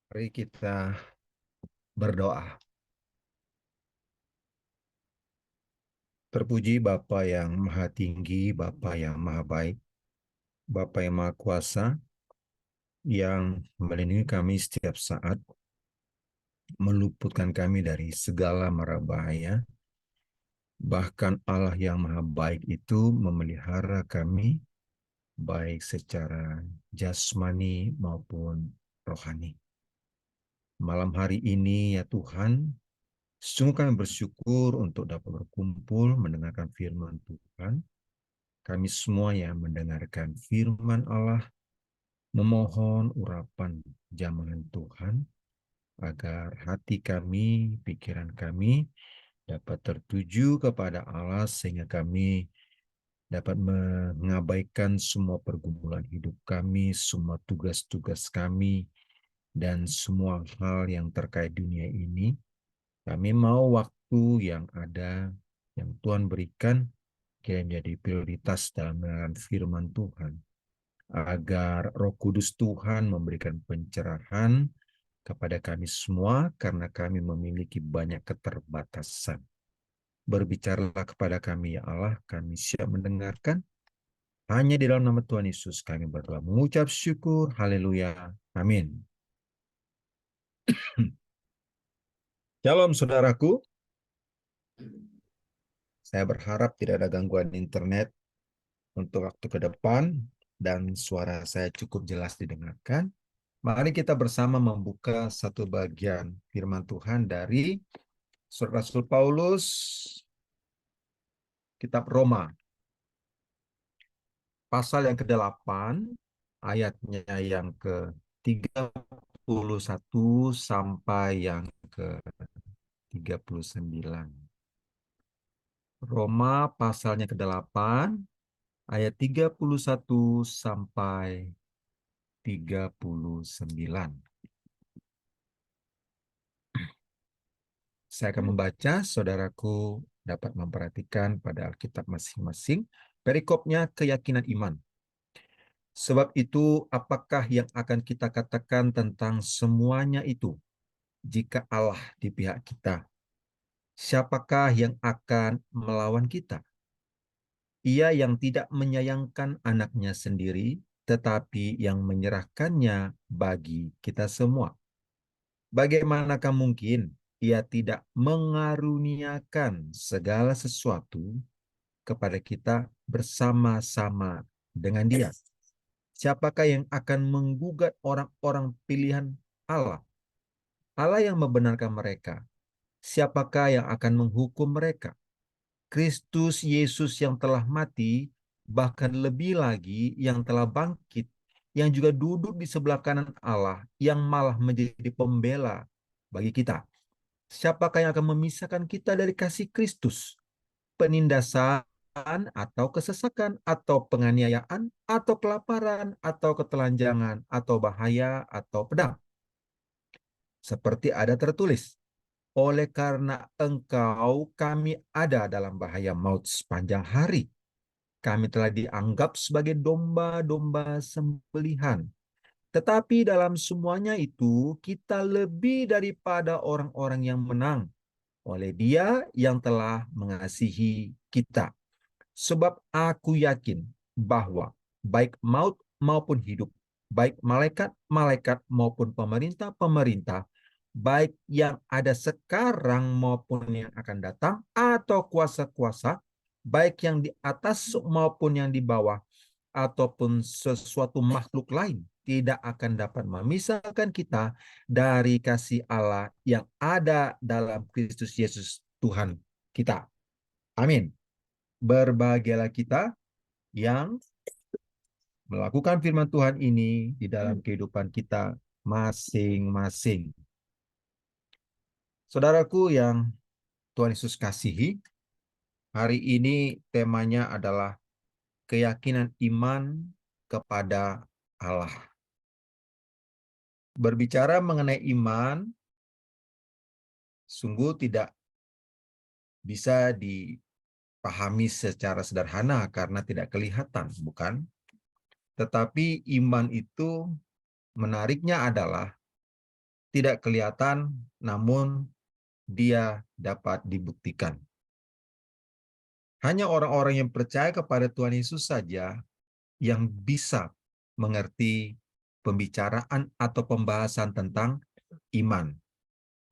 Mari kita berdoa. Terpuji Bapa yang Maha Tinggi, Bapa yang Maha Baik, Bapa yang Maha Kuasa, yang melindungi kami setiap saat, meluputkan kami dari segala mara bahaya. Bahkan Allah yang Maha Baik itu memelihara kami, baik secara jasmani maupun rohani. Malam hari ini ya Tuhan, sungguh kami bersyukur untuk dapat berkumpul mendengarkan firman Tuhan. Kami semua yang mendengarkan firman Allah memohon urapan jamahan Tuhan agar hati kami, pikiran kami dapat tertuju kepada Allah sehingga kami dapat mengabaikan semua pergumulan hidup kami, semua tugas-tugas kami, dan semua hal yang terkait dunia ini. Kami mau waktu yang ada, yang Tuhan berikan, kira menjadi prioritas dalam mendengarkan firman Tuhan, agar Roh Kudus Tuhan memberikan pencerahan kepada kami semua, karena kami memiliki banyak keterbatasan. Berbicaralah kepada kami, ya Allah, kami siap mendengarkan. Hanya di dalam nama Tuhan Yesus kami berdoa, mengucap syukur, haleluya, amin. Shalom saudaraku, saya berharap tidak ada gangguan internet untuk waktu ke depan, dan suara saya cukup jelas didengarkan. Mari kita bersama membuka satu bagian firman Tuhan dari Surat Rasul Paulus, kitab Roma, pasal yang ke-8, ayatnya yang ke-31 sampai yang ke-39. Roma pasalnya ke-8, ayat 31 sampai 39. Saya akan membaca, saudaraku dapat memperhatikan pada Alkitab masing-masing. Perikopnya keyakinan iman. Sebab itu, apakah yang akan kita katakan tentang semuanya itu? Jika Allah di pihak kita, siapakah yang akan melawan kita? Ia yang tidak menyayangkan anaknya sendiri, tetapi yang menyerahkannya bagi kita semua. Bagaimanakah mungkin ia tidak mengaruniakan segala sesuatu kepada kita bersama-sama dengan Dia? Siapakah yang akan menggugat orang-orang pilihan Allah? Allah yang membenarkan mereka. Siapakah yang akan menghukum mereka? Kristus Yesus yang telah mati, bahkan lebih lagi yang telah bangkit, yang juga duduk di sebelah kanan Allah, yang malah menjadi pembela bagi kita. Siapakah yang akan memisahkan kita dari kasih Kristus? Penindasan atau kesesakan, atau penganiayaan, atau kelaparan, atau ketelanjangan, atau bahaya, atau pedang. Seperti ada tertulis, oleh karena engkau kami ada dalam bahaya maut sepanjang hari. Kami telah dianggap sebagai domba-domba sembelihan. Tetapi dalam semuanya itu kita lebih daripada orang-orang yang menang oleh Dia yang telah mengasihi kita. Sebab aku yakin bahwa baik maut maupun hidup, baik malaikat-malaikat maupun pemerintah-pemerintah, baik yang ada sekarang maupun yang akan datang, atau kuasa-kuasa, baik yang di atas maupun yang di bawah, ataupun sesuatu makhluk lain, tidak akan dapat memisahkan kita dari kasih Allah yang ada dalam Kristus Yesus Tuhan kita. Amin. Berbahagialah kita yang melakukan firman Tuhan ini di dalam kehidupan kita masing-masing. Saudaraku yang Tuhan Yesus kasihi, hari ini temanya adalah keyakinan iman kepada Allah. Berbicara mengenai iman, sungguh tidak bisa dipahami secara sederhana karena tidak kelihatan, bukan? Tetapi iman itu menariknya adalah tidak kelihatan, namun dia dapat dibuktikan. Hanya orang-orang yang percaya kepada Tuhan Yesus saja yang bisa mengerti pembicaraan atau pembahasan tentang iman.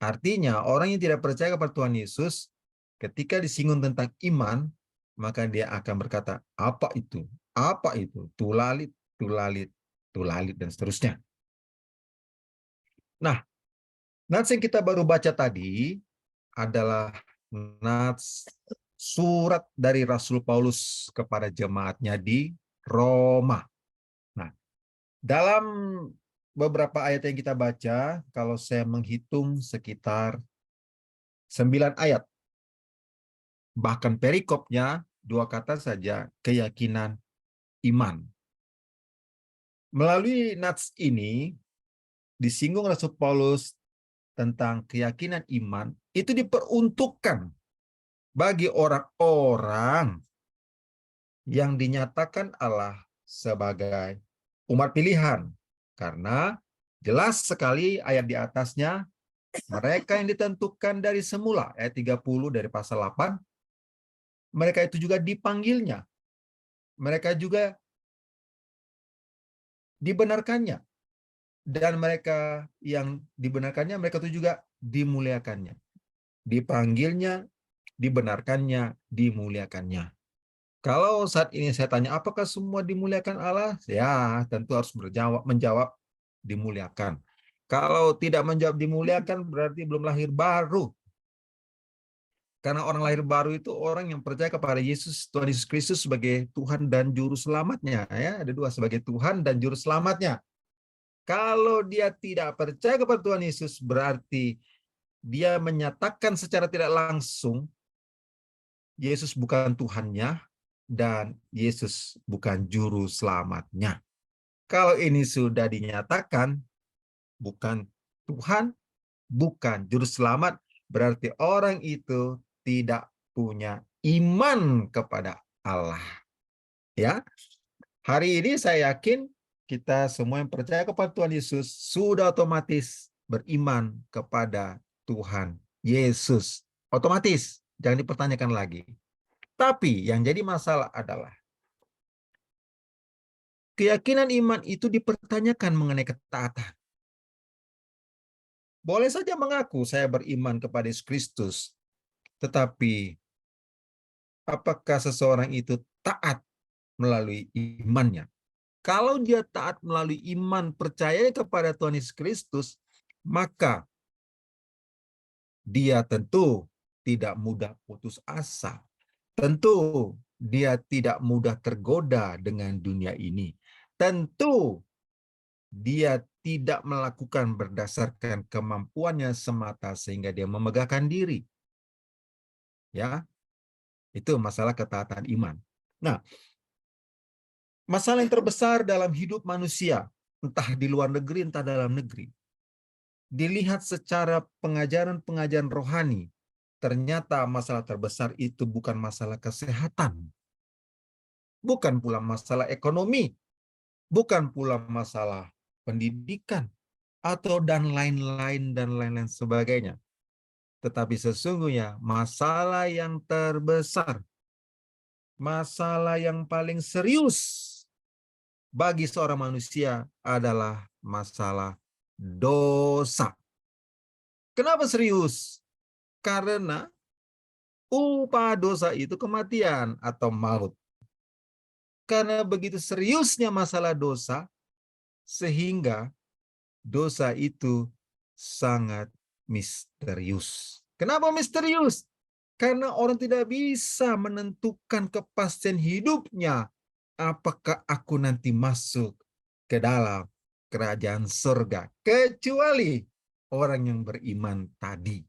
Artinya, orang yang tidak percaya kepada Tuhan Yesus, ketika disinggung tentang iman, maka dia akan berkata, apa itu? Apa itu? Tulalit, tulalit, tulalit, dan seterusnya. Nah, nats yang kita baru baca tadi adalah nats surat dari Rasul Paulus kepada jemaatnya di Roma. Nah, dalam beberapa ayat yang kita baca, kalau saya menghitung sekitar 9 ayat, bahkan perikopnya 2 kata saja, keyakinan iman. Melalui nats ini, disinggung Rasul Paulus tentang keyakinan iman, itu diperuntukkan bagi orang-orang yang dinyatakan Allah sebagai umat pilihan. Karena jelas sekali ayat di atasnya, mereka yang ditentukan dari semula, ayat 30 dari pasal 8, mereka itu juga dipanggilnya. Mereka juga dibenarkannya. Dan mereka yang dibenarkannya, mereka itu juga dimuliakannya. Dipanggilnya, dibenarkannya, dimuliakannya. Kalau saat ini saya tanya, apakah semua dimuliakan Allah? Ya, tentu harus menjawab dimuliakan. Kalau tidak menjawab dimuliakan, berarti belum lahir baru. Karena orang lahir baru itu orang yang percaya kepada Yesus, Tuhan Yesus Kristus sebagai Tuhan dan Juru Selamatnya. Ya, ada dua, sebagai Tuhan dan Juru Selamatnya. Kalau dia tidak percaya kepada Tuhan Yesus, berarti dia menyatakan secara tidak langsung, Yesus bukan Tuhannya, dan Yesus bukan Juru Selamatnya. Kalau ini sudah dinyatakan, bukan Tuhan, bukan Juru Selamat, berarti orang itu tidak punya iman kepada Allah. Ya, hari ini saya yakin kita semua yang percaya kepada Tuhan Yesus sudah otomatis beriman kepada Tuhan Yesus. Otomatis, jangan dipertanyakan lagi. Tapi yang jadi masalah adalah keyakinan iman itu dipertanyakan mengenai ketaatan. Boleh saja mengaku saya beriman kepada Yesus Kristus, tetapi apakah seseorang itu taat melalui imannya? Kalau dia taat melalui iman percaya kepada Tuhan Yesus Kristus, maka dia tentu tidak mudah putus asa. Tentu dia tidak mudah tergoda dengan dunia ini. Tentu dia tidak melakukan berdasarkan kemampuannya semata sehingga dia memegahkan diri. Ya, itu masalah ketaatan iman. Nah, masalah yang terbesar dalam hidup manusia, entah di luar negeri, entah dalam negeri, dilihat secara pengajaran-pengajaran rohani, ternyata masalah terbesar itu bukan masalah kesehatan, bukan pula masalah ekonomi, bukan pula masalah pendidikan, atau dan lain-lain sebagainya. Tetapi sesungguhnya masalah yang terbesar, masalah yang paling serius bagi seorang manusia adalah masalah dosa. Kenapa serius? Karena upah dosa itu kematian atau maut. Karena begitu seriusnya masalah dosa, sehingga dosa itu sangat misterius. Kenapa misterius? Karena orang tidak bisa menentukan kepastian hidupnya. Apakah aku nanti masuk ke dalam kerajaan surga? Kecuali orang yang beriman tadi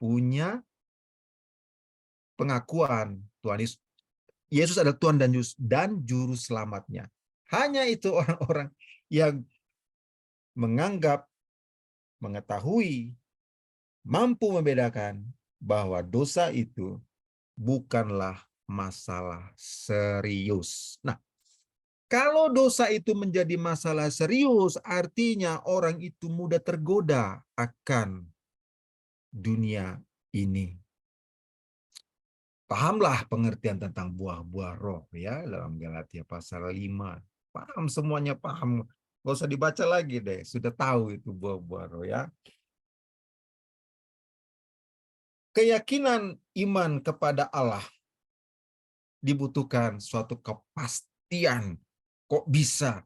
punya pengakuan Tuhan Yesus adalah Tuhan dan Juru Selamatnya. Hanya itu orang-orang yang menganggap, mengetahui, mampu membedakan bahwa dosa itu bukanlah masalah serius. Nah, Kalau dosa itu menjadi masalah serius, artinya orang itu mudah tergoda akan dunia ini. Pahamlah pengertian tentang buah-buah roh ya dalam Galatia pasal 5. Paham semuanya, paham. Gak usah dibaca lagi deh, sudah tahu itu buah-buah roh ya. Keyakinan iman kepada Allah dibutuhkan suatu kepastian. Kok bisa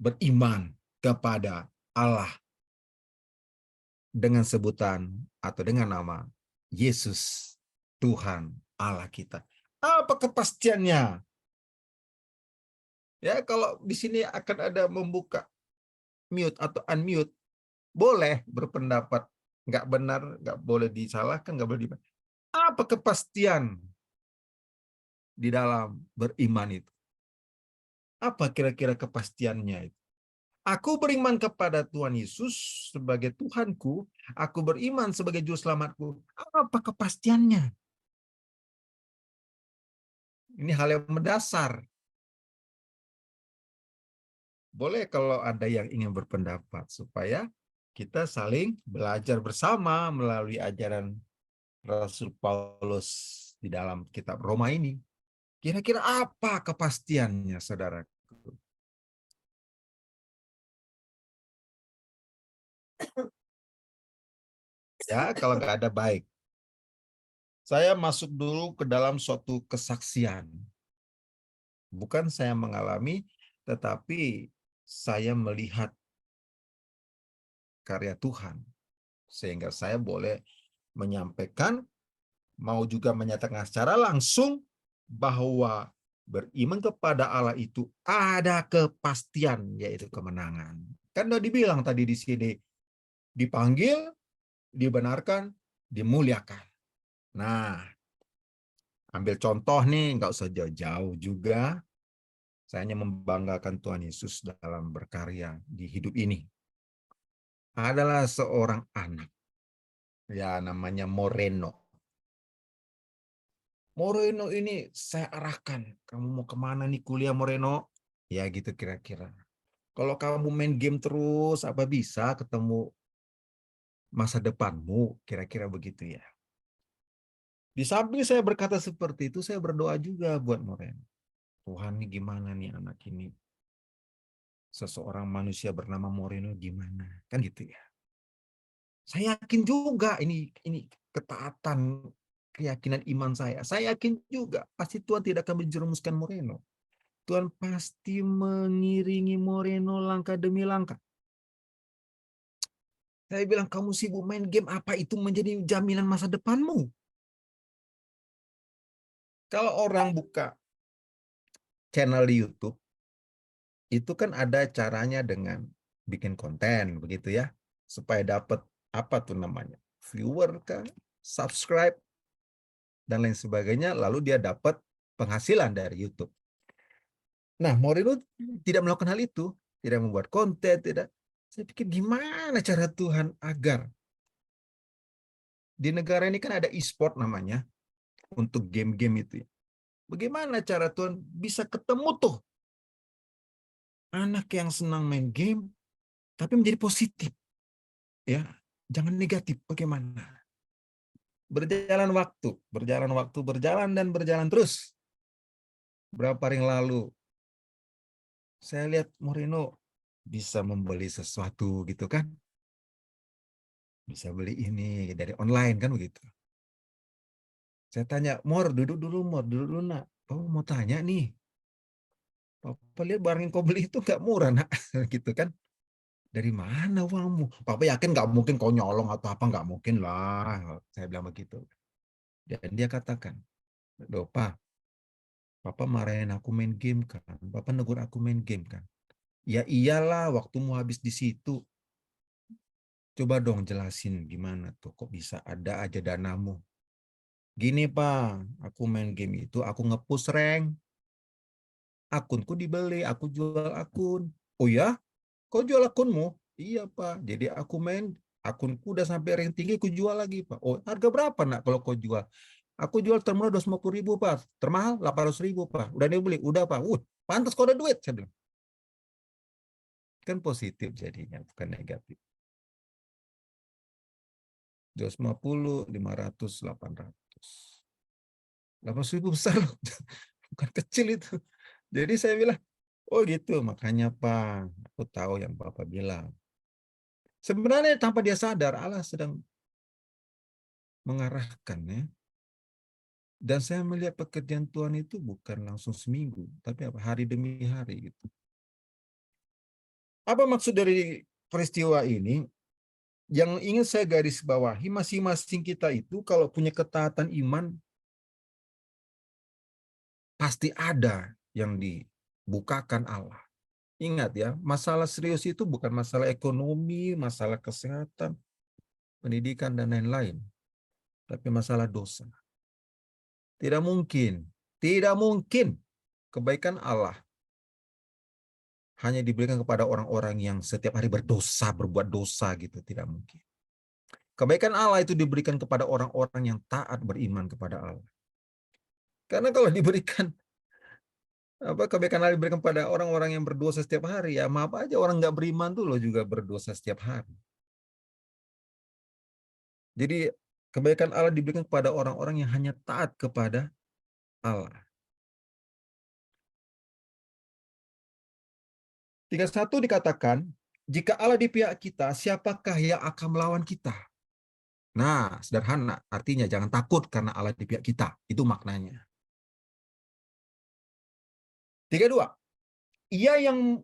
beriman kepada Allah dengan sebutan atau dengan nama Yesus Tuhan Allah kita? Apa kepastiannya? Ya, kalau di sini akan ada membuka mute atau unmute, boleh berpendapat nggak benar, nggak boleh disalahkan, nggak boleh di. Apa kepastian di dalam beriman itu? Apa kira-kira kepastiannya itu? Aku beriman kepada Tuhan Yesus sebagai Tuhanku, aku beriman sebagai juru selamatku. Apa kepastiannya? Ini hal yang mendasar. Boleh kalau ada yang ingin berpendapat supaya kita saling belajar bersama melalui ajaran Rasul Paulus di dalam kitab Roma ini. Kira-kira apa kepastiannya, saudara? Ya, kalau nggak ada baik. Saya masuk dulu ke dalam suatu kesaksian. Bukan saya mengalami, tetapi saya melihat karya Tuhan. Sehingga saya boleh menyampaikan, mau juga menyatakan secara langsung bahwa beriman kepada Allah itu ada kepastian, yaitu kemenangan. Kan udah dibilang tadi di sini, dipanggil, dibenarkan, dimuliakan. Nah, ambil contoh nih, nggak usah jauh-jauh juga. Saya hanya membanggakan Tuhan Yesus dalam berkarya di hidup ini. Adalah seorang anak, ya namanya Moreno. Moreno ini saya arahkan, kamu mau kemana nih kuliah Moreno? Ya gitu kira-kira. Kalau kamu main game terus, apa bisa ketemu masa depanmu? Kira-kira begitu ya. Di samping saya berkata seperti itu, saya berdoa juga buat Moreno. Tuhan nih gimana nih anak ini? Seseorang manusia bernama Moreno gimana? Kan gitu ya. Saya yakin juga ini ketaatan, keyakinan iman saya. Saya yakin juga pasti Tuhan tidak akan menjerumuskan Moreno. Tuhan pasti mengiringi Moreno langkah demi langkah. Saya bilang, kamu sibuk main game, apa itu menjadi jaminan masa depanmu? Kalau orang buka channel di YouTube, itu kan ada caranya dengan bikin konten, begitu ya. Supaya dapat, apa tuh namanya, viewer kah, subscribe, dan lain sebagainya, lalu dia dapat penghasilan dari YouTube. Nah, Moreno tidak melakukan hal itu, tidak membuat konten, tidak. Saya pikir gimana cara Tuhan agar di negara ini kan ada e-sport namanya untuk game-game itu. Bagaimana cara Tuhan bisa ketemu tuh anak yang senang main game tapi menjadi positif, ya, jangan negatif. Bagaimana? Berjalan waktu, berjalan dan berjalan terus. Berapa hari yang lalu saya lihat Moreno bisa membeli sesuatu gitu kan, bisa beli ini dari online kan begitu. Saya tanya, Mor, duduk dulu nak. Oh, mau tanya nih, Papa lihat barang yang kau beli itu nggak murah nak, gitu kan. Dari mana uangmu? Papa yakin nggak mungkin kau nyolong atau apa, nggak mungkin lah. Saya bilang begitu. Dan dia katakan, Dopa, Papa marahin aku main game kan. Papa negur aku main game kan. Ya iyalah, waktumu habis di situ. Coba dong jelasin gimana tuh, kok bisa ada aja danamu. Gini Pak, aku main game itu, aku nge-push rank. Akunku dibeli, aku jual akun. Oh ya? Kau jual akunmu? Iya Pak. Jadi aku main, akunku udah sampai rank tinggi, aku jual lagi Pak. Oh, harga berapa nak kalau kau jual? Aku jual termurah 250.000 Pak, termahal 800.000 Pak. Udah dia beli, udah Pak. Pantas kau ada duit, saya bilang. Kan positif jadinya, bukan negatif. 250, 500, 800. 800.000 besar loh. Bukan kecil itu. Jadi saya bilang, oh gitu, makanya Pak, aku tahu yang Bapak bilang. Sebenarnya tanpa dia sadar, Allah sedang mengarahkan ya. Dan saya melihat pekerjaan Tuhan itu bukan langsung seminggu, tapi apa, hari demi hari gitu. Apa maksud dari peristiwa ini? Yang ingin saya garis bawahi, masing-masing kita itu kalau punya ketaatan iman, pasti ada yang dibukakan Allah. Ingat ya, masalah serius itu bukan masalah ekonomi, masalah kesehatan, pendidikan, dan lain-lain. Tapi masalah dosa. Tidak mungkin kebaikan Allah hanya diberikan kepada orang-orang yang setiap hari berdosa, berbuat dosa gitu. Tidak mungkin. Kebaikan Allah itu diberikan kepada orang-orang yang taat beriman kepada Allah. Karena kalau diberikan kebaikan Allah diberikan pada orang-orang yang berdosa setiap hari, ya maaf aja orang nggak beriman tuh loh juga berdosa setiap hari. Jadi kebaikan Allah diberikan kepada orang-orang yang hanya taat kepada Allah. 31 dikatakan, jika Allah di pihak kita, siapakah yang akan melawan kita? Nah, sederhana. Artinya jangan takut karena Allah di pihak kita. Itu maknanya. 32. Ia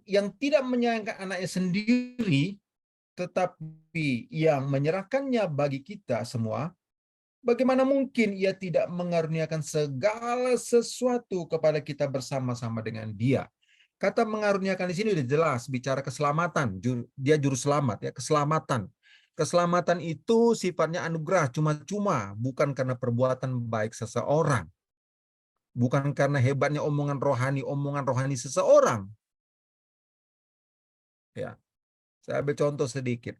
yang tidak menyayangkan anaknya sendiri, tetapi yang menyerahkannya bagi kita semua, bagaimana mungkin ia tidak mengaruniakan segala sesuatu kepada kita bersama-sama dengan dia? Kata mengaruniakan di sini udah jelas, bicara keselamatan. Dia juru selamat, ya, keselamatan. Keselamatan itu sifatnya anugerah, cuma-cuma, bukan karena perbuatan baik seseorang. Bukan karena hebatnya omongan rohani seseorang. Ya, saya ambil contoh sedikit.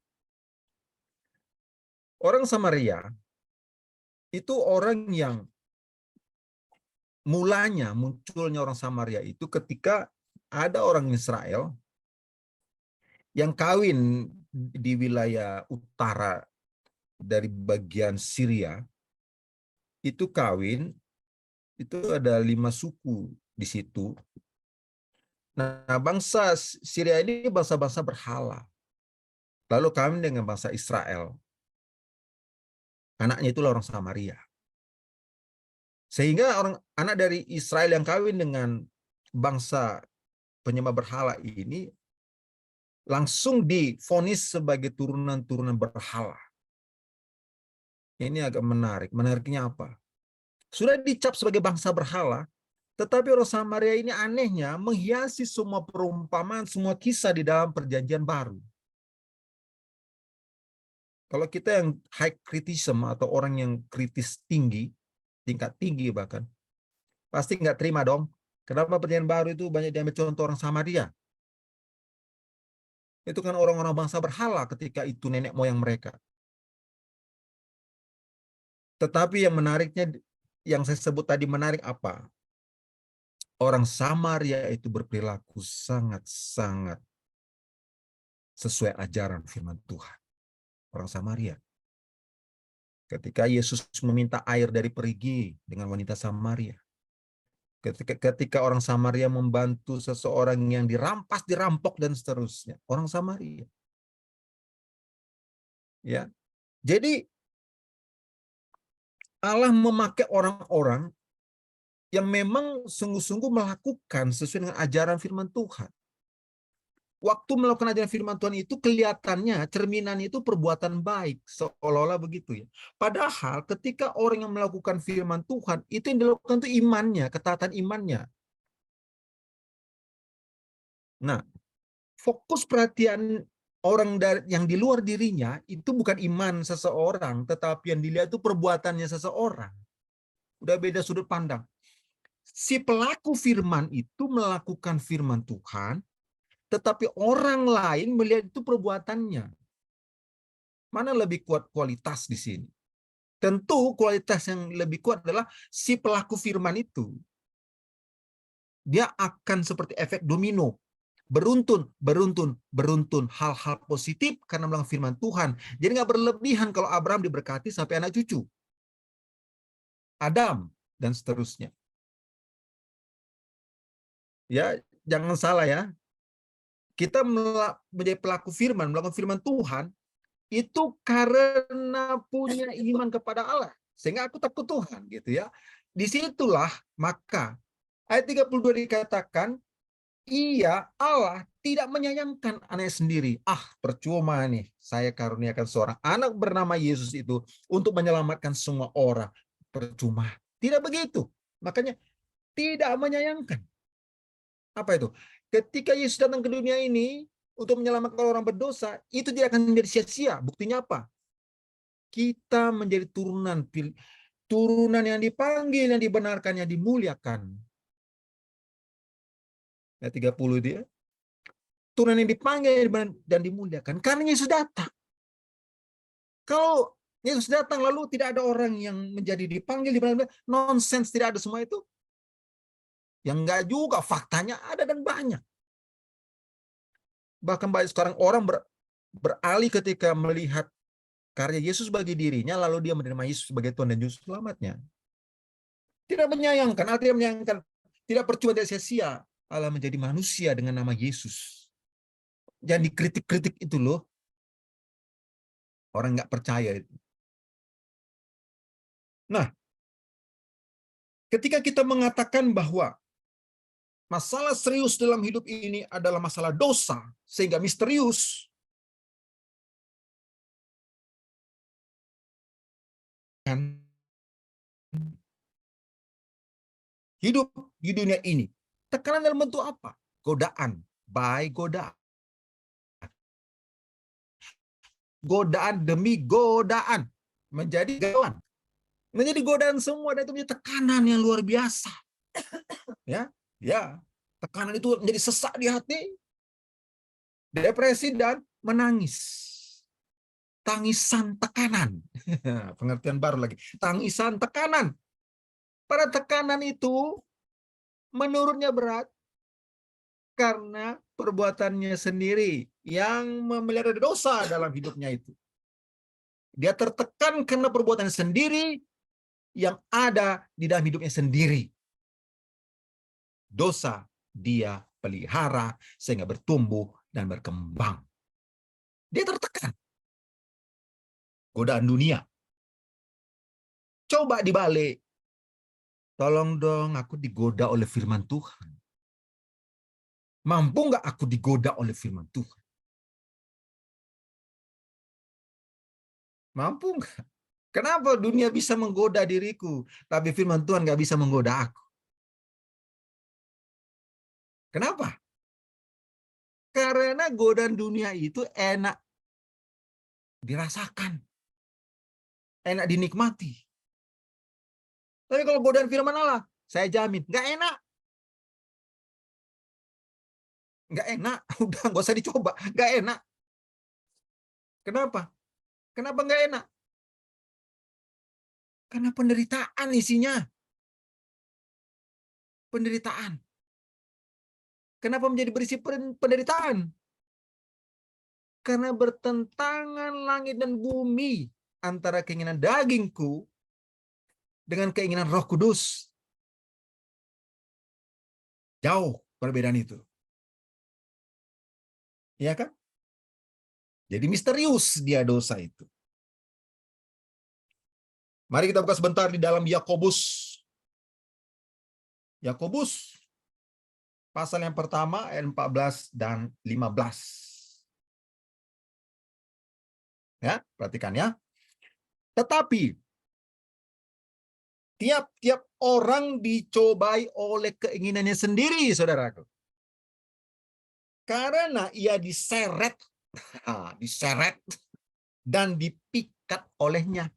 Orang Samaria itu orang yang munculnya orang Samaria itu ketika ada orang Israel yang kawin di wilayah utara dari bagian Syria, itu kawin, itu ada 5 suku di situ. Nah, bangsa Syria ini bangsa-bangsa berhala. Lalu kawin dengan bangsa Israel. Anaknya itulah orang Samaria. Sehingga anak dari Israel yang kawin dengan bangsa penyembah berhala ini langsung divonis sebagai turunan-turunan berhala. Ini agak menarik. Menariknya apa? Sudah dicap sebagai bangsa berhala, tetapi orang Samaria ini anehnya menghiasi semua perumpamaan, semua kisah di dalam perjanjian baru. Kalau kita yang high criticism atau orang yang kritis tinggi, tingkat tinggi bahkan, pasti nggak terima dong. Kenapa perjanjian baru itu banyak diambil contoh orang Samaria? Itu kan orang-orang bangsa berhala ketika itu nenek moyang mereka. Tetapi yang menariknya, yang saya sebut tadi menarik apa? Orang Samaria itu berperilaku sangat-sangat sesuai ajaran firman Tuhan. Orang Samaria. Ketika Yesus meminta air dari perigi dengan wanita Samaria. Ketika orang Samaria membantu seseorang yang dirampas, dirampok, dan seterusnya. Orang Samaria. Ya. Jadi Allah memakai orang-orang yang memang sungguh-sungguh melakukan sesuai dengan ajaran firman Tuhan. Waktu melakukan ajaran firman Tuhan itu kelihatannya, cerminannya itu perbuatan baik, seolah-olah begitu ya. Padahal ketika orang yang melakukan firman Tuhan, itu yang dilakukan itu imannya, ketaatan imannya. Nah, fokus perhatian orang yang di luar dirinya itu bukan iman seseorang, tetapi yang dilihat itu perbuatannya seseorang. Udah beda sudut pandang. Si pelaku firman itu melakukan firman Tuhan, tetapi orang lain melihat itu perbuatannya. Mana lebih kuat kualitas di sini? Tentu kualitas yang lebih kuat adalah si pelaku firman itu. Dia akan seperti efek domino. Beruntun, beruntun, beruntun. Hal-hal positif karena melakukan firman Tuhan. Jadi nggak berlebihan kalau Abraham diberkati sampai anak cucu. Adam, dan seterusnya. Ya, jangan salah ya. Kita menjadi pelaku firman, melakukan firman Tuhan, itu karena punya iman kepada Allah. Sehingga aku takut Tuhan, gitu ya. Disitulah maka ayat 32 dikatakan, ia Allah tidak menyayangkan anaknya sendiri. Percuma nih, saya karuniakan seorang anak bernama Yesus itu untuk menyelamatkan semua orang. Percuma. Tidak begitu. Makanya tidak menyayangkan. Apa itu? Ketika Yesus datang ke dunia ini untuk menyelamatkan orang berdosa, itu tidak akan menjadi sia-sia. Buktinya apa? Kita menjadi turunan yang dipanggil, yang dibenarkan, yang dimuliakan. Ayat 30 dia. Turunan yang dipanggil dan dimuliakan karena Yesus datang. Kalau Yesus datang lalu tidak ada orang yang menjadi dipanggil, nonsens, tidak ada semua itu. Yang enggak juga, faktanya ada dan banyak. Bahkan banyak sekarang orang beralih ketika melihat karya Yesus bagi dirinya, lalu dia menerima Yesus sebagai Tuhan dan Juru Selamatnya. Tidak menyayangkan, artinya menyayangkan, tidak percuma, tidak sia-sia. Allah menjadi manusia dengan nama Yesus. Jangan dikritik-kritik itu loh. Orang nggak percaya itu. Nah, ketika kita mengatakan bahwa masalah serius dalam hidup ini adalah masalah dosa, sehingga misterius, kan hidup di dunia ini. Tekanan dalam bentuk apa? Godaan. By godaan. Godaan demi godaan. Menjadi godaan. Menjadi godaan semua, dan itu menjadi tekanan yang luar biasa. Ya, tekanan itu menjadi sesak di hati, depresi, dan menangis. Tangisan tekanan. Pengertian baru lagi. Tangisan tekanan. Pada tekanan itu menurutnya berat karena perbuatannya sendiri yang memelihara dosa dalam hidupnya itu. Dia tertekan karena perbuatan sendiri yang ada di dalam hidupnya sendiri. Dosa dia pelihara sehingga bertumbuh dan berkembang. Dia tertekan. Godaan dunia. Coba dibalik. Tolong dong, aku digoda oleh firman Tuhan. Mampu nggak aku digoda oleh firman Tuhan? Mampu nggak? Kenapa dunia bisa menggoda diriku, tapi firman Tuhan nggak bisa menggoda aku? Kenapa? Karena godaan dunia itu enak dirasakan, enak dinikmati. Tapi kalau godaan firman Allah, saya jamin, nggak enak. Nggak enak, udah nggak usah dicoba, nggak enak. Kenapa? Kenapa nggak enak? Karena penderitaan isinya. Penderitaan. Kenapa menjadi berisi penderitaan? Karena bertentangan langit dan bumi antara keinginan dagingku dengan keinginan Roh Kudus. Jauh perbedaan itu. Iya kan? Jadi misterius dia dosa itu. Mari kita buka sebentar di dalam Yakobus. Yakobus pasal yang pertama ayat 14 dan 15. Ya, perhatikan ya. Tetapi tiap-tiap orang dicobai oleh keinginannya sendiri, saudaraku. Karena ia diseret dan dipikat olehnya.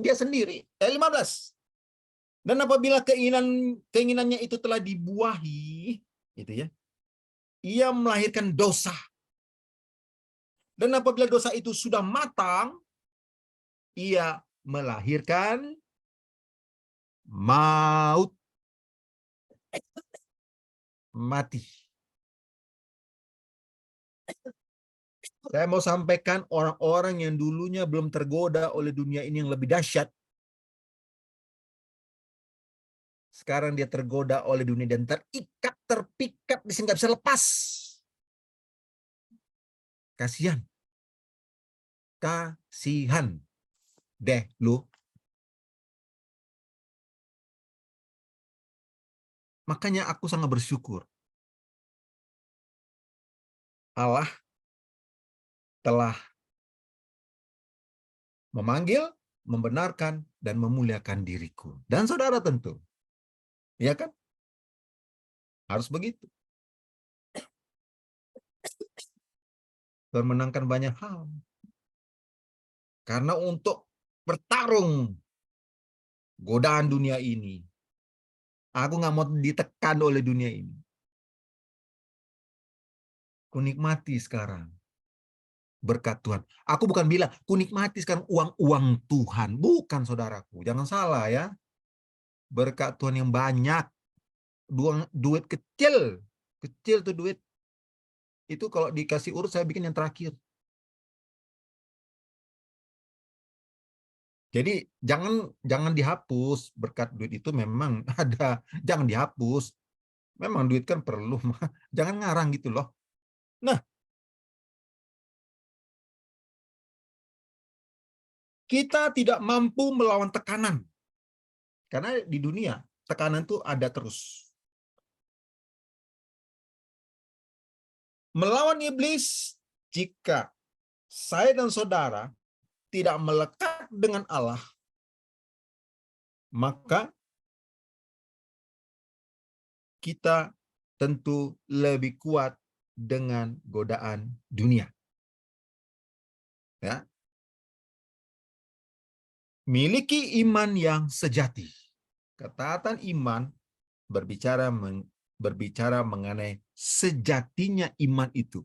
Dia sendiri. 15. Dan apabila keinginannya itu telah dibuahi, gitu ya, ia melahirkan dosa. Dan apabila dosa itu sudah matang, ia melahirkan maut, mati. Saya mau sampaikan orang-orang yang dulunya belum tergoda oleh dunia ini yang lebih dahsyat. Sekarang dia tergoda oleh dunia dan terikat, terpikat, di sini nggak bisa lepas. Kasihan. Kasihan deh lu. Makanya aku sangat bersyukur. Allah telah memanggil, membenarkan, dan memuliakan diriku. Dan saudara tentu. Ya kan? Harus begitu. Memenangkan banyak hal. Karena untuk bertarung godaan dunia ini, aku nggak mau ditekan oleh dunia ini. Ku nikmati sekarang berkat Tuhan. Aku bukan bilang ku nikmati sekarang uang-uang Tuhan. Bukan, saudaraku. Jangan salah ya. Berkat Tuhan yang banyak. Duit kecil. Kecil tuh duit. Itu kalau dikasih urut saya bikin yang terakhir. Jadi jangan dihapus. Berkat duit itu memang ada. Jangan dihapus. Memang duit kan perlu. Jangan ngarang gitu loh. Nah, kita tidak mampu melawan tekanan. Karena di dunia, tekanan itu ada terus. Melawan iblis, jika saya dan saudara tidak melekat dengan Allah, maka kita tentu lebih kuat dengan godaan dunia. Ya. Miliki iman yang sejati. Ketaatan iman berbicara mengenai sejatinya iman itu.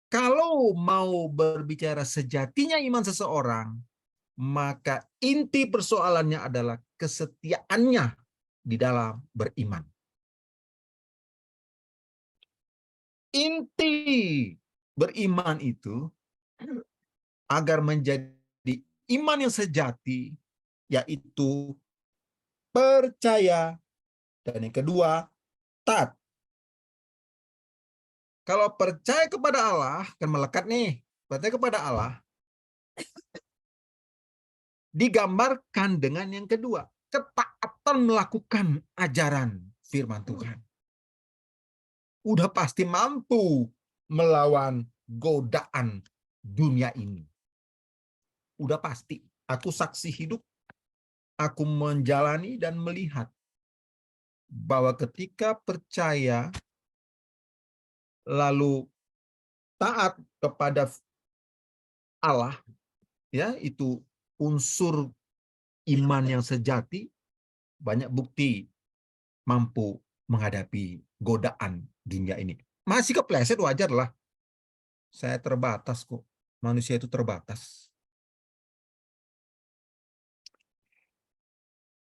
Kalau mau berbicara sejatinya iman seseorang, maka inti persoalannya adalah kesetiaannya di dalam beriman. Inti beriman itu agar menjadi iman yang sejati, yaitu percaya, dan yang kedua, taat. Kalau percaya kepada Allah, kan melekat nih, percaya kepada Allah, digambarkan dengan yang kedua, ketaatan melakukan ajaran firman Tuhan. Udah pasti mampu melawan godaan dunia ini. Udah pasti. Aku saksi hidup, aku menjalani dan melihat bahwa ketika percaya lalu taat kepada Allah, ya itu unsur iman yang sejati, banyak bukti mampu menghadapi godaan dunia ini. Masih kepleset, wajar lah. Saya terbatas kok. Manusia itu terbatas.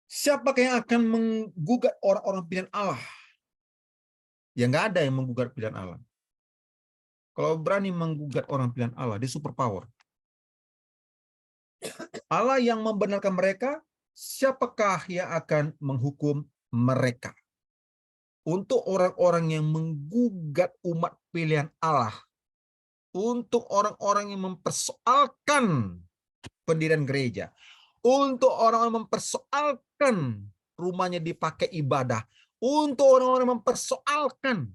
Siapakah yang akan menggugat orang-orang pilihan Allah? Ya nggak ada yang menggugat pilihan Allah. Kalau berani menggugat orang pilihan Allah, dia super power. Allah yang membenarkan mereka, siapakah yang akan menghukum mereka? Untuk orang-orang yang menggugat umat pilihan Allah, untuk orang-orang yang mempersoalkan pendirian gereja, untuk orang-orang mempersoalkan rumahnya dipakai ibadah, untuk orang-orang mempersoalkan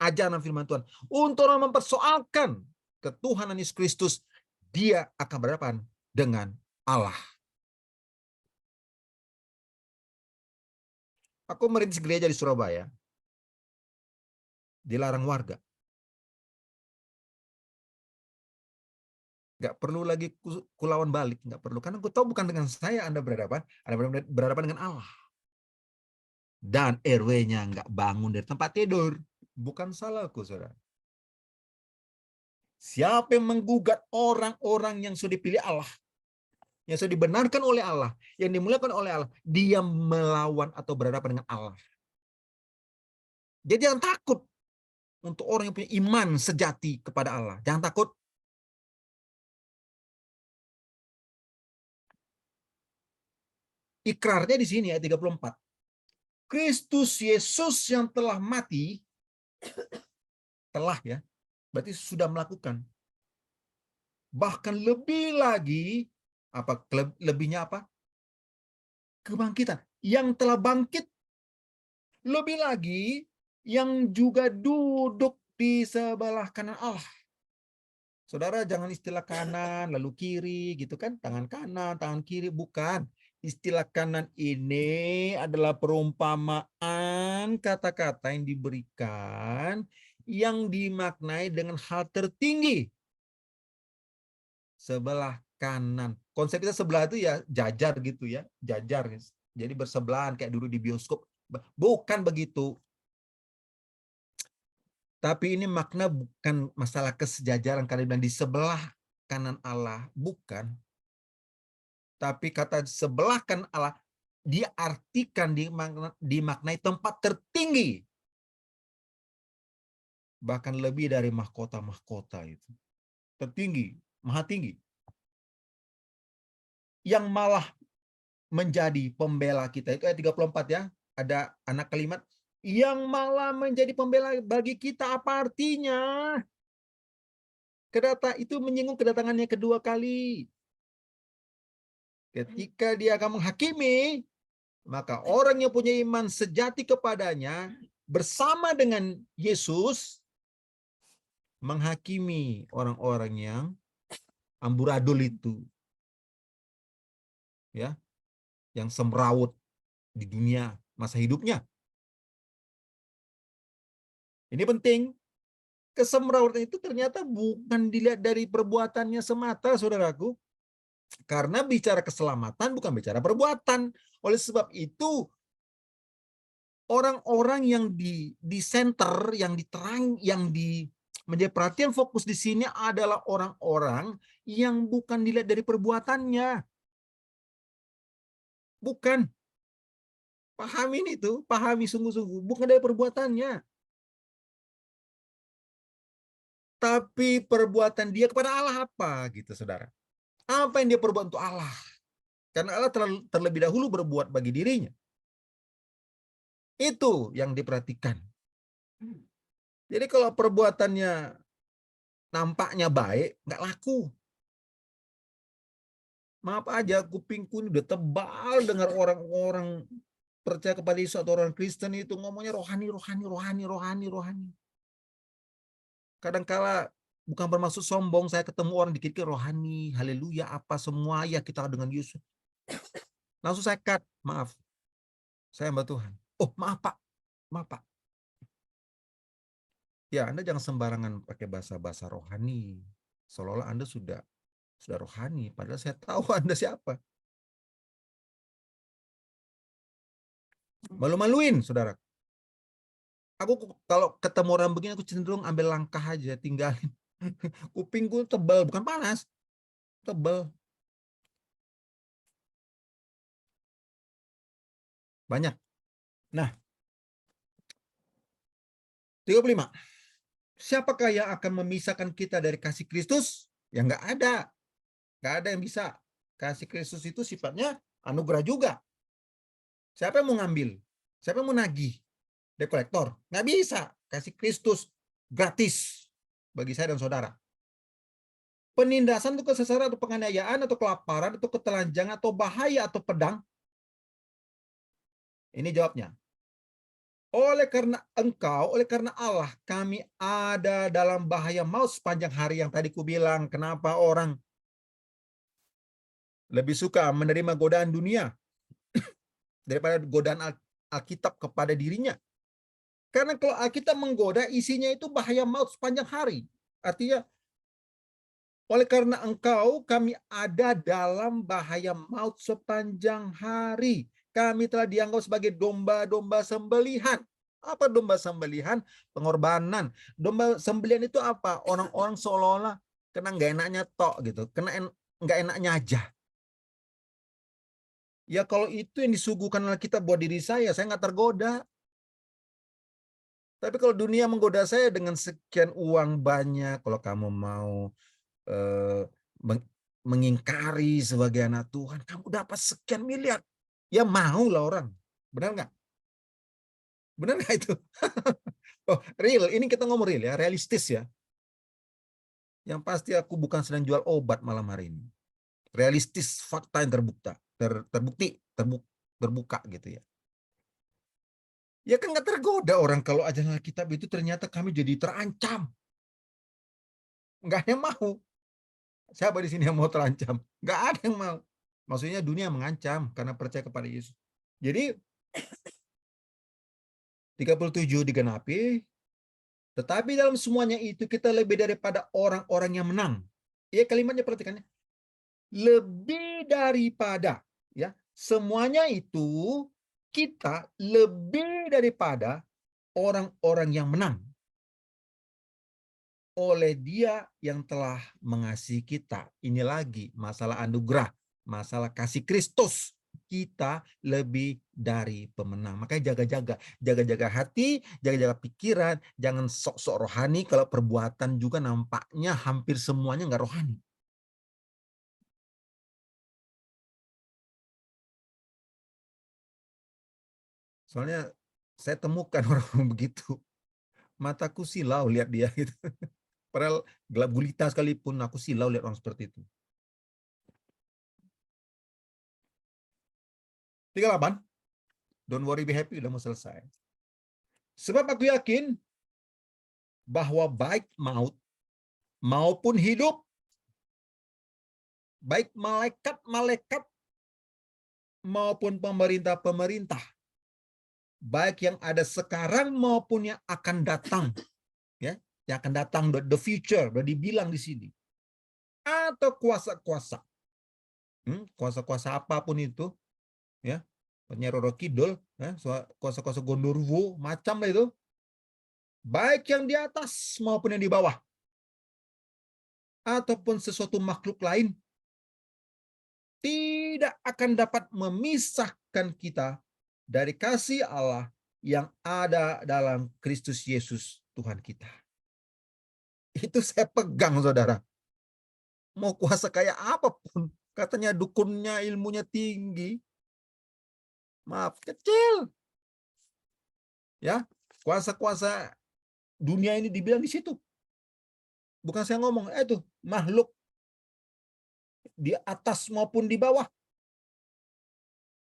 ajaran firman Tuhan, untuk orang mempersoalkan ketuhanan Yesus Kristus, dia akan berhadapan dengan Allah. Aku merintis gereja di Surabaya, dilarang warga. Nggak perlu lagi kulawan balik, nggak perlu. Karena aku tahu bukan dengan saya Anda berhadapan, Anda berhadapan dengan Allah. Dan RW-nya nggak bangun dari tempat tidur. Bukan salahku, saudara. Siapa yang menggugat orang-orang yang sudah dipilih Allah, yang sudah dibenarkan oleh Allah, yang dimuliakan oleh Allah, dia melawan atau berhadapan dengan Allah. Jadi jangan takut untuk orang yang punya iman sejati kepada Allah. Jangan takut. Ikrarnya di sini ayat 34. Kristus Yesus yang telah mati, telah ya, berarti sudah melakukan. Bahkan lebih lagi, apa lebihnya apa? Kebangkitan. Yang telah bangkit, lebih lagi yang juga duduk di sebelah kanan Allah. Saudara, jangan istilah kanan lalu kiri gitu kan, tangan kanan, tangan kiri, bukan. Istilah kanan ini adalah perumpamaan kata-kata yang diberikan yang dimaknai dengan hal tertinggi. Sebelah kanan. Konsep kita sebelah itu ya jajar gitu ya, jajar. Jadi bersebelahan kayak dulu di bioskop. Bukan begitu. Tapi ini makna bukan masalah kesejajaran kalian bilang di sebelah kanan Allah, bukan. Tapi kata sebelah kanan Allah diartikan dimaknai tempat tertinggi. Bahkan lebih dari mahkota-mahkota itu. Tertinggi, maha tinggi. Yang malah menjadi pembela kita itu ayat 34 ya. Ada anak kalimat yang malah menjadi pembela bagi kita, apa artinya? Itu menyinggung kedatangannya kedua kali. Ketika dia akan menghakimi, maka orang yang punya iman sejati kepadanya bersama dengan Yesus menghakimi orang-orang yang amburadul itu. Ya, yang semrawut di dunia masa hidupnya. Ini penting. Kesemrawutan itu ternyata bukan dilihat dari perbuatannya semata, saudaraku. Karena bicara keselamatan bukan bicara perbuatan. Oleh sebab itu, orang-orang yang di center, yang diterang, menjadi perhatian fokus di sini adalah orang-orang yang bukan dilihat dari perbuatannya. Bukan. Pahamin itu, pahami sungguh-sungguh, bukan dari perbuatannya. Tapi perbuatan dia kepada Allah apa gitu, saudara? Apa yang dia perbuat untuk Allah? Karena Allah terlebih dahulu berbuat bagi dirinya. Itu yang diperhatikan. Jadi kalau perbuatannya nampaknya baik, nggak laku. Maaf aja, kupingku ini udah tebal dengar orang-orang percaya kepada Yesus atau orang Kristen itu ngomongnya rohani, rohani, rohani, rohani, rohani. Kadangkala bukan bermaksud sombong, saya ketemu orang dikit-dikit rohani, haleluya, apa semua ya kita dengan Yesus. Langsung saya cut, maaf. Saya hamba Tuhan. Oh, maaf Pak. Maaf Pak. Ya, Anda jangan sembarangan pakai bahasa-bahasa rohani. Seolah-olah Anda sudah rohani, padahal saya tahu Anda siapa. Malu-maluin, saudara. Aku kalau ketemu orang begini, aku cenderung ambil langkah aja, tinggalin. Kupingku tebal, bukan panas. Tebal. Banyak. Nah, 35. Siapakah yang akan memisahkan kita dari kasih Kristus? Ya nggak ada. Nggak ada yang bisa. Kasih Kristus itu sifatnya anugerah juga. Siapa yang mau ngambil? Siapa yang mau nagih? Debt collector? Nggak bisa. Kasih Kristus gratis bagi saya dan saudara. Penindasan itu kesesaran atau penganiayaan atau kelaparan atau ketelanjangan atau bahaya atau pedang. Ini jawabnya. Oleh karena Allah, kami ada dalam bahaya maut sepanjang hari yang tadi ku bilang. Kenapa orang lebih suka menerima godaan dunia daripada godaan Alkitab kepada dirinya? Karena kalau Alkitab menggoda, isinya itu bahaya maut sepanjang hari. Artinya, oleh karena engkau, kami ada dalam bahaya maut sepanjang hari. Kami telah dianggap sebagai domba-domba sembelihan. Apa domba sembelihan? Pengorbanan. Domba sembelihan itu apa? Orang-orang seolah-olah kena nggak enaknya tok gitu, kena nggak enaknya aja. Ya kalau itu yang disuguhkan oleh kita buat diri saya nggak tergoda. Tapi kalau dunia menggoda saya dengan sekian uang banyak, kalau kamu mau eh, mengingkari sebagai anak Tuhan, kamu dapat sekian miliar. Ya mau lah orang. Benar nggak? Benar nggak itu? Oh, real. Ini kita ngomong real ya, realistis ya. Yang pasti aku bukan sedang jual obat malam hari ini. Realistis, fakta yang terbukti, terbuka gitu ya. Ya kan nggak tergoda orang kalau ajaran Alkitab itu ternyata kami jadi terancam. Nggak ada yang mau. Siapa di sini yang mau terancam? Nggak ada yang mau. Maksudnya dunia mengancam karena percaya kepada Yesus. Jadi 37 digenapi, tetapi dalam semuanya itu kita lebih daripada orang-orang yang menang. Ya kalimatnya perhatikannya. Lebih daripada, ya, semuanya itu kita lebih daripada orang-orang yang menang oleh Dia yang telah mengasihi kita. Ini lagi masalah anugerah, masalah kasih Kristus. Kita lebih dari pemenang. Makanya jaga-jaga hati, jaga-jaga pikiran, jangan sok-sok rohani kalau perbuatan juga nampaknya hampir semuanya nggak rohani. Soalnya saya temukan orang begitu, mataku silau lihat dia gitu. Padahal gelap gulita sekalipun aku silau lihat orang seperti itu. 38, don't worry be happy, udah mau selesai. Sebab aku yakin bahwa baik maut maupun hidup, baik malaikat-malaikat maupun pemerintah-pemerintah, baik yang ada sekarang maupun yang akan datang, ya, yang akan datang, the future, udah dibilang di sini, atau kuasa-kuasa, kuasa-kuasa apapun itu, ya, Nyai Roro Kidul, ya, kuasa-kuasa Gondorwo, macam lah itu, baik yang di atas maupun yang di bawah, ataupun sesuatu makhluk lain, tidak akan dapat memisahkan kita dari kasih Allah yang ada dalam Kristus Yesus Tuhan kita. Itu saya pegang, saudara. Mau kuasa kayak apapun, katanya dukunnya ilmunya tinggi, maaf, kecil. Ya, kuasa-kuasa dunia ini dibilang di situ. Bukan saya ngomong, itu makhluk di atas maupun di bawah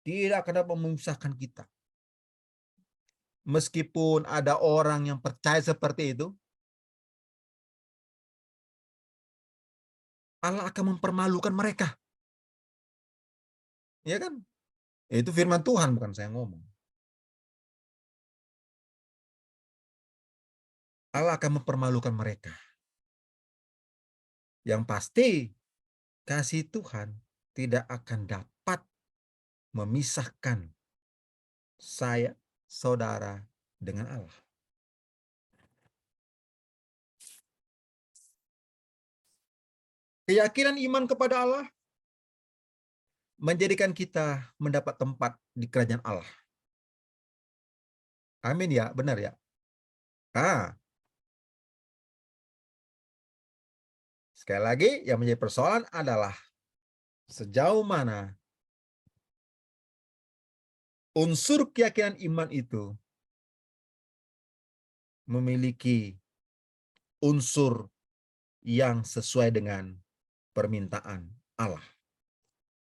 tidak akan dapat memisahkan kita. Meskipun ada orang yang percaya seperti itu, Allah akan mempermalukan mereka. Ya kan? Itu firman Tuhan, bukan saya ngomong. Allah akan mempermalukan mereka. Yang pasti, kasih Tuhan tidak akan dapat memisahkan saya, saudara, dengan Allah. Keyakinan iman kepada Allah menjadikan kita mendapat tempat di kerajaan Allah. Amin ya, benar ya. Ah, sekali lagi yang menjadi persoalan adalah sejauh mana unsur keyakinan iman itu memiliki unsur yang sesuai dengan permintaan Allah.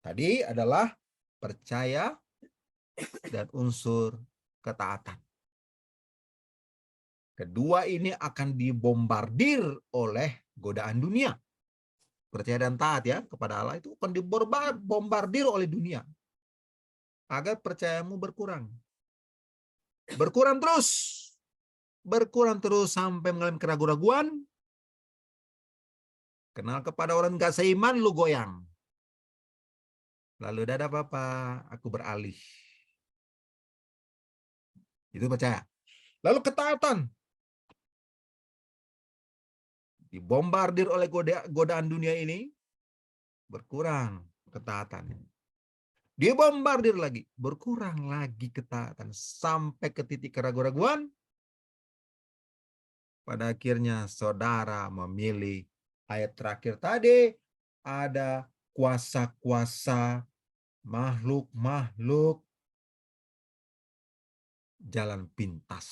Tadi adalah percaya dan unsur ketaatan. Kedua ini akan dibombardir oleh godaan dunia. Percaya dan taat ya kepada Allah itu akan dibombardir oleh dunia agar percayamu berkurang. Berkurang terus sampai mengalami keraguan-raguan. Kenal kepada orang gak seiman, lu goyang. Lalu dadah Bapak, aku beralih. Itu percaya. Lalu ketaatan. Dibombardir oleh godaan dunia ini, berkurang ketaatannya. Dibombardir lagi, berkurang lagi ketaatan. Sampai ke titik keraguan-raguan, pada akhirnya saudara memilih ayat terakhir tadi, ada kuasa-kuasa, makhluk-makhluk jalan pintas.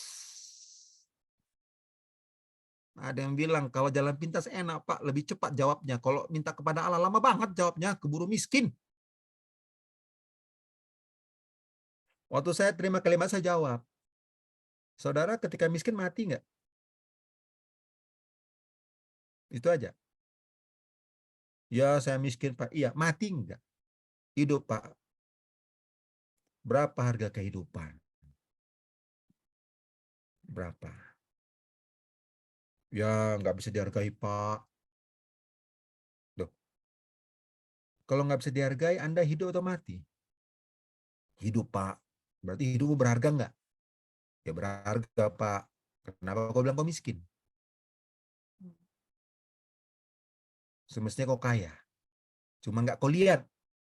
Ada yang bilang kalau jalan pintas enak Pak, lebih cepat jawabnya. Kalau minta kepada Allah lama banget jawabnya, keburu miskin. Waktu saya terima kalimat saya jawab, saudara ketika miskin mati nggak? Itu aja. Ya saya miskin Pak. Iya, mati nggak? Hidup Pak. Berapa harga kehidupan? Berapa? Ya nggak bisa dihargai Pak. Loh, kalau nggak bisa dihargai, Anda hidup atau mati? Hidup Pak. Berarti hidupmu berharga nggak? Ya berharga Pak. Kenapa kau bilang kau miskin? Semestinya kau kaya. Cuma nggak kau lihat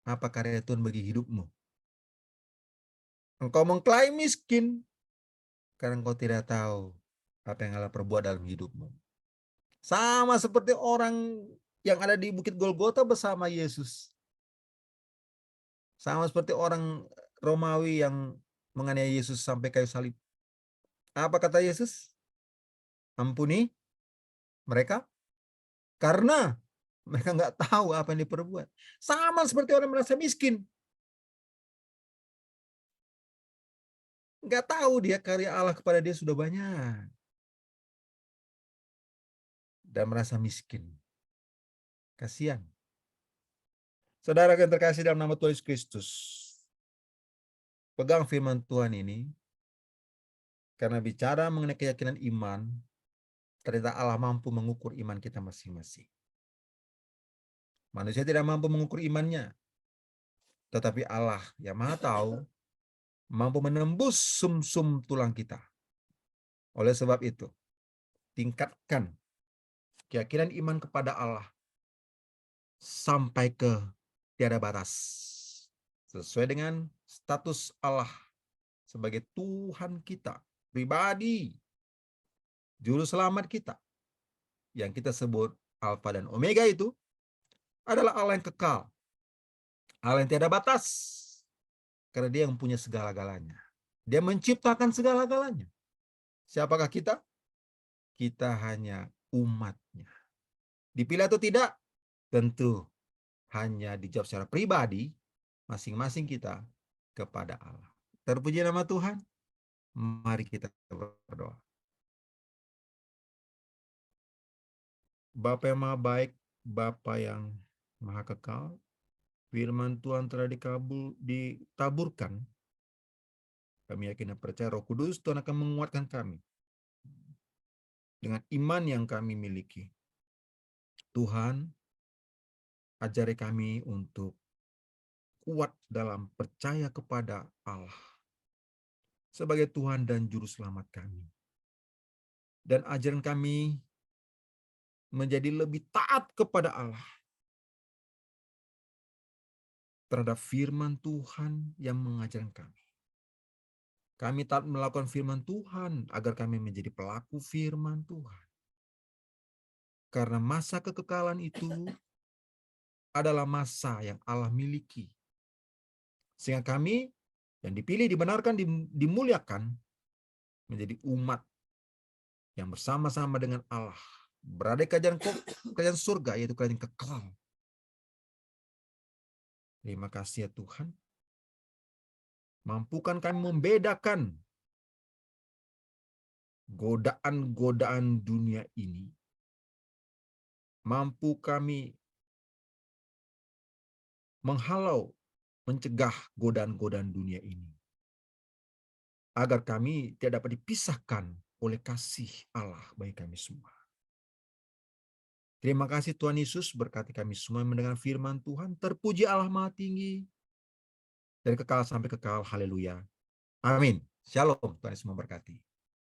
apa karya Tuhan bagi hidupmu. Engkau mengklaim miskin karena engkau tidak tahu apa yang Allah perbuat dalam hidupmu. Sama seperti orang yang ada di Bukit Golgota bersama Yesus. Sama seperti orang Romawi yang menganiaya Yesus sampai kayu salib. Apa kata Yesus? Ampuni mereka karena mereka nggak tahu apa yang diperbuat. Sama seperti orang merasa miskin. Nggak tahu dia karya Allah kepada dia sudah banyak. Dan merasa miskin. Kasihan. Saudara yang terkasih dalam nama Tuhan Yesus Kristus. Pegang firman Tuhan ini. Karena bicara mengenai keyakinan iman, ternyata Allah mampu mengukur iman kita masing-masing. Manusia tidak mampu mengukur imannya. Tetapi Allah yang Maha Tahu mampu menembus sum-sum tulang kita. Oleh sebab itu, tingkatkan keyakinan iman kepada Allah sampai ke tiada batas. Sesuai dengan status Allah sebagai Tuhan kita, pribadi, juru selamat kita. Yang kita sebut Alfa dan Omega itu adalah Allah yang kekal. Allah yang tiada batas. Karena dia yang punya segala-galanya. Dia menciptakan segala-galanya. Siapakah kita? Kita hanya umatnya. Dipilih atau tidak? Tentu hanya dijawab secara pribadi masing-masing kita kepada Allah. Terpuji nama Tuhan. Mari kita berdoa. Bapa yang maha baik, Bapa yang maha kekal, firman Tuhan telah ditaburkan. Kami yakin dan percaya Roh Kudus Tuhan akan menguatkan kami dengan iman yang kami miliki. Tuhan, ajari kami untuk kuat dalam percaya kepada Allah sebagai Tuhan dan Juru Selamat kami. Dan ajaran kami menjadi lebih taat kepada Allah terhadap firman Tuhan yang mengajarkan kami. Kami taat melakukan firman Tuhan agar kami menjadi pelaku firman Tuhan. Karena masa kekekalan itu adalah masa yang Allah miliki. Sehingga kami yang dipilih, dibenarkan, dimuliakan menjadi umat yang bersama-sama dengan Allah berada di kerajaan surga, yaitu kerajaan kekal. Terima kasih ya Tuhan. Mampukan kami membedakan godaan-godaan dunia ini. Mampu kami menghalau, mencegah godaan-godaan dunia ini. Agar kami tidak dapat dipisahkan oleh kasih Allah bagi kami semua. Terima kasih Tuhan Yesus, berkati kami semua yang mendengar firman Tuhan. Terpuji Allah Maha Tinggi, dari kekal sampai kekal. Haleluya. Amin. Shalom. Tuhan Yesus memberkati.